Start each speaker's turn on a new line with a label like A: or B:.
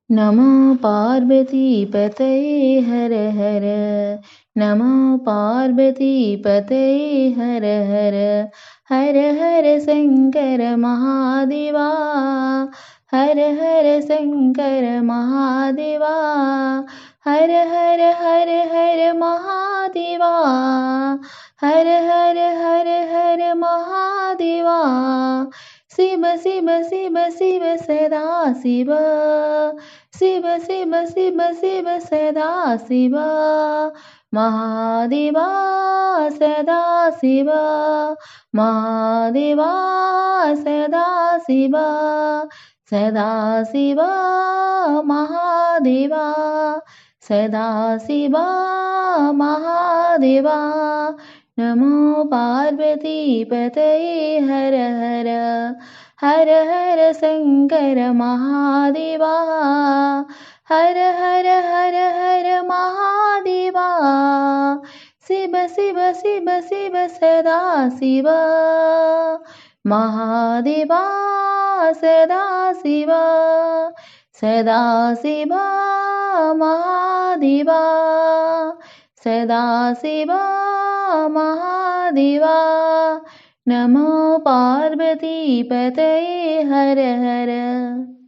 A: नमो पार्वतीपतये हर हर। नमो पार्वतीपतये हर हर। हर हर शङ्कर महादेवा। हर हर शङ्कर महादेवा। हर हर हर हर महादेवा। हर हर हर हर महादेवा। शिव शिव शिव शिव सदा शिव। शिव शिव शिव शिव सदा शिव। महादेवा सदा शिव। महादेवा सदा शिव। सदा शिव महादेवा। सदा शिव महादेवा। नमो पार्वतीपतये हर हर। हर हर शङ्कर महादेवा। हर हर हर हर महादेवा। शिव शिव शिव शिव सदा शिव। महादेवा सदा शिव। सदा शिव महादेवा। सदा शिव महादेवा। नमो पार्वतीपतये हर हर।